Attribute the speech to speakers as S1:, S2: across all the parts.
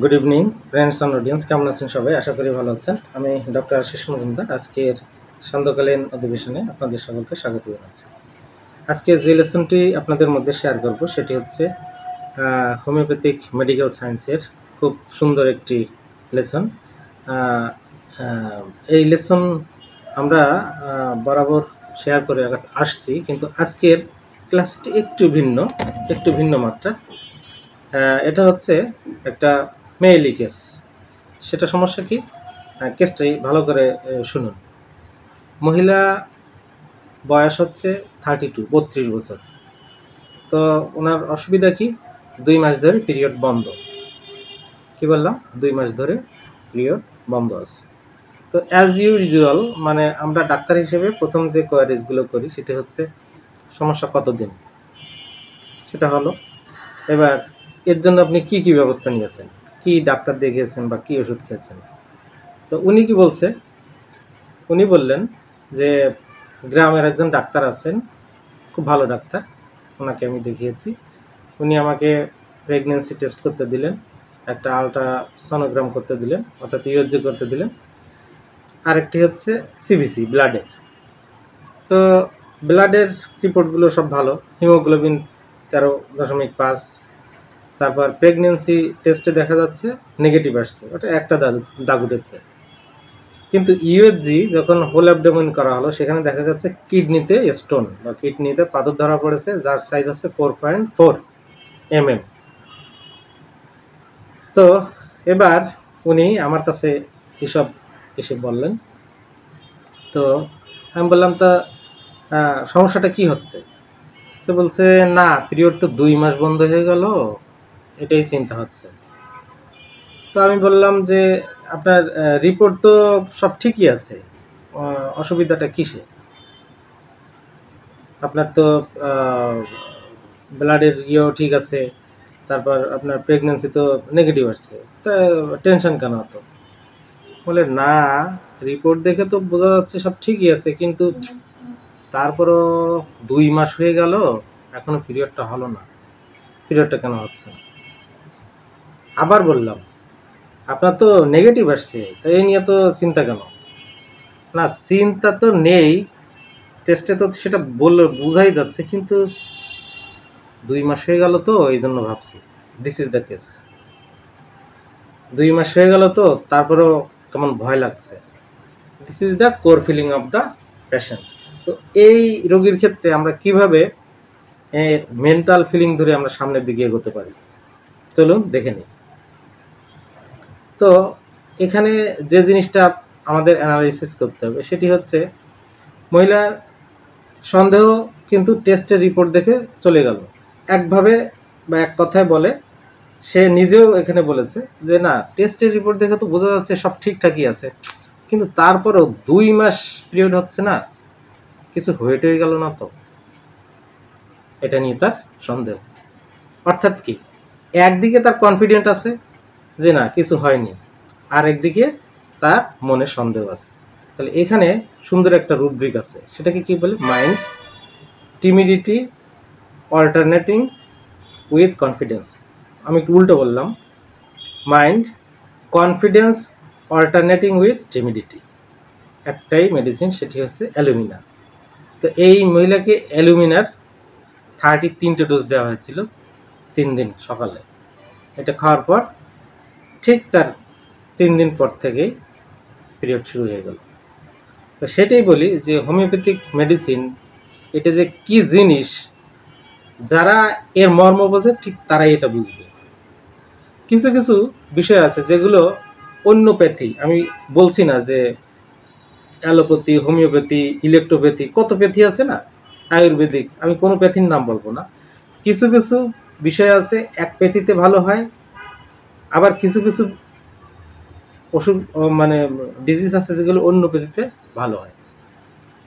S1: Good evening friends and audience, কেমন আছেন সবাই? আশা করি ভালো আছেন। আমি ডক্টর আশিস মজুমদার আজকের সান্ধ্যকালীন অধিবেশনে আপনাদের সকলকে স্বাগত জানাচ্ছি। আজকে যে লেসনটি আপনাদের মধ্যে শেয়ার করব সেটি হচ্ছে হোমিওপ্যাথিক মেডিকেল সায়েন্সের খুব সুন্দর একটি লেসন। এই লেসন আমরা বরাবর শেয়ার করে আসছি, কিন্তু আজকের ক্লাসটি একটু ভিন্ন মাত্রা। এটা হচ্ছে একটা মেয়েলি কেস। সেটা সমস্যা কি? কেসটাই ভালো করে শুনুন। মহিলা বয়স হচ্ছে 32 বছর। তো ওনার অসুবিধা কি? 2 মাস ধরে পিরিয়ড বন্ধ। কি বললাম? 2 মাস ধরে পিরিয়ড বন্ধ আছে। তো অ্যাজ ইউজুয়াল, মানে আমরা ডাক্তার হিসেবে প্রথম যে কোয়ারিজগুলো করি সেটা হচ্ছে সমস্যা কতদিন, সেটা হলো। এবার এর জন্য আপনি কি কি ব্যবস্থা নিয়েছেন, কি ডাক্তার দেখিয়েছেন বা কি ওষুধ খেয়েছেন। তো উনি কি বলছে? উনি বললেন যে গ্রামের একজন ডাক্তার আছেন, খুব ভালো ডাক্তার, ওনাকে আমি দেখিয়েছি। উনি আমাকে প্রেগনেন্সি টেস্ট করতে দিলেন, একটা আলট্রাসনোগ্রাম করতে দিলেন, অর্থাৎ ইউএসজি করতে দিলেন, আরেকটি হচ্ছে সিবিসি ব্লাডের। তো ব্লাডের রিপোর্টগুলো সব ভালো, হিমোগ্লোবিন 13.5। তারপর প্রেগনেন্সি টেস্টে দেখা যাচ্ছে নেগেটিভ আসছে, ওটা একটা দাগ উঠেছে। কিন্তু ইউএসজি যখন হোল অ্যাবডোমেন করা হলো সেখানে দেখা যাচ্ছে কিডনিতে স্টোন বা কিডনিতে পাথর ধরা পড়েছে, যার সাইজ আছে 4.4 mm। তো এবার উনি আমার কাছে এসব এসে বললেন। তো আমি বললাম, তা সমস্যাটা কি হচ্ছে? সে বলছে, না, পিরিয়ড তো 2 মাস বন্ধ হয়ে গেল, এটাই চিন্তা হচ্ছে। তো আমি বললাম যে আপনার রিপোর্ট তো সব ঠিকই আছে, অসুবিধাটা কিসে? আপনার তো ব্লাডের ইয়েও ঠিক আছে, তারপর আপনার প্রেগনেন্সি তো নেগেটিভ আসছে, তা টেনশন কেন হতো? বলে, না, রিপোর্ট দেখে তো বোঝা যাচ্ছে সব ঠিকই আছে, কিন্তু তারপরও 2 মাস হয়ে গেল, এখনো পিরিয়ডটা হলো না, পিরিয়ডটা কেন হচ্ছে না? আবার বললাম, আপনার তো নেগেটিভ আসছে, তো এই নিয়ে তো চিন্তা কেন? না, চিন্তা তো নেই, টেস্টে তো সেটা বললে বোঝাই যাচ্ছে, কিন্তু 2 মাস হয়ে গেল তো এই জন্য ভাবছি। This is the case. 2 মাস হয়ে গেল তো তারপরেও কেমন ভয় লাগছে। This is the core feeling of the patient. তো এই রোগীর ক্ষেত্রে আমরা কিভাবে মেন্টাল ফিলিং ধরে আমরা সামনের দিকে এগোতে পারি, চলুন দেখে নিই। তো এখানে যে জিনিসটা আমাদের অ্যানালাইসিস করতে হবে সেটি হচ্ছে, মহিলার সন্দেহ কিন্তু টেস্টের রিপোর্ট দেখে চলে গেল, একভাবে বা এক কথায় বলে, সে নিজেও এখানে বলেছে যে না, টেস্টের রিপোর্ট দেখে তো বোঝা যাচ্ছে সব ঠিকঠাকই আছে, কিন্তু তারপরেও 2 মাস পিরিয়ড হচ্ছে না, কিছু হয়ে গেল না তো? এটা নিয়ে তার সন্দেহ। অর্থাৎ কি, একদিকে তার কনফিডেন্ট আছে যে না কিছু হয়নি, আর একদিকে তার মনে সন্দেহ আছে। তাহলে এখানে সুন্দর একটা রুব্রিক আছে, সেটাকে কি বলে? Mind, timidity, alternating with confidence. আমি একটু উল্টো বললাম, mind, confidence, alternating with timidity. একটাই মেডিসিন, সেটি হচ্ছে অ্যালুমিনা। তো এই মহিলাকে অ্যালুমিনার 33টে ডোজ দেওয়া হয়েছিল 3 দিন সকালে। এটা খাওয়ার পর ঠিক তার 3 দিন পর থেকেই পিরিয়ড শুরু হয়ে গেল। তো সেটাই বলি যে হোমিওপ্যাথিক মেডিসিন এটা যে কি জিনিস, যারা এর মর্ম বোঝে ঠিক তারাই এটা বুঝবে। কিছু কিছু বিষয় আছে যেগুলো অন্য প্যাথি, আমি বলছি না যে অ্যালোপ্যাথি, হোমিওপ্যাথি, ইলেকট্রোপ্যাথি, কত প্যাথি আছে না, আয়ুর্বেদিক, আমি কোনো প্যাথির নাম বলবো না। কিছু কিছু বিষয় আছে এক প্যাথিতে ভালো হয়, আবার কিছু কিছু অসুখ মানে ডিজিজ আছে যেগুলো অন্য প্যাথিতে ভালো হয়।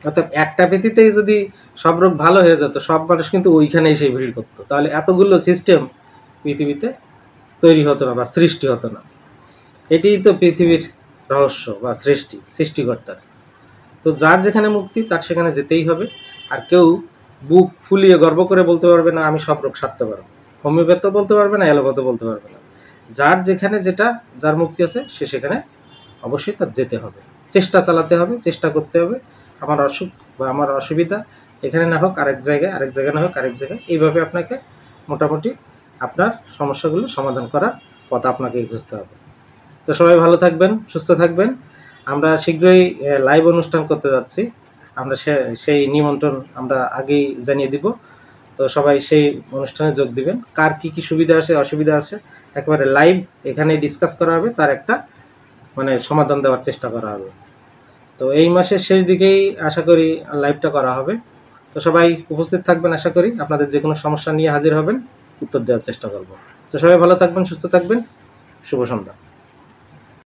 S1: অর্থাৎ একটা প্যাথিতেই যদি সব রোগ ভালো হয়ে যেত, সব মানুষ কিন্তু ওইখানে এসে ভিড় করতো, তাহলে এতগুলো সিস্টেম পৃথিবীতে তৈরি হতো না বা সৃষ্টি হতো না। এটিই তো পৃথিবীর রহস্য বা সৃষ্টিকর্তার। তো যার যেখানে মুক্তি তার সেখানে যেতেই হবে। আর কেউ বুক ফুলিয়ে গর্ব করে বলতে পারবে না আমি সব রোগ সারতে পারবো, হোমিওপ্যাথও বলতে পারবে না, অ্যালোপ্যাথও বলতে পারবে না। যার যেখানে যেটা যার মুক্তি আছে সে সেখানে অবশ্যই তার যেতে হবে, চেষ্টা চালাতে হবে, চেষ্টা করতে হবে। আমার অসুখ বা আমার অসুবিধা এখানে না হোক আরেক জায়গায়, আরেক জায়গায় না হোক আরেক জায়গায়, এইভাবে আপনাকে মোটামুটি আপনার সমস্যাগুলো সমাধান করার পথ আপনাকেই খুঁজতে হবে। তো সবাই ভালো থাকবেন, সুস্থ থাকবেন। আমরা শীঘ্রই লাইভ অনুষ্ঠান করতে যাচ্ছি। আমরা সেই নিমন্ত্রণ আমরা আগেই জানিয়ে দিব। তো সবাই সেই অনুষ্ঠানে যোগ দিবেন। কার কি কি সুবিধা আছে অসুবিধা আছে একেবারে লাইভ এখানে ডিসকাস করা হবে, তার একটা মানে সমাধান দেওয়ার চেষ্টা করা হবে। তো এই মাসের শেষ দিকেই আশা করি লাইভটা করা হবে। তো সবাই উপস্থিত থাকবেন, আশা করি আপনাদের যে কোনো সমস্যা নিয়ে হাজির হবেন, উত্তর দেওয়ার চেষ্টা করব। তো সবাই ভালো থাকবেন, সুস্থ থাকবেন। শুভ সন্ধ্যা।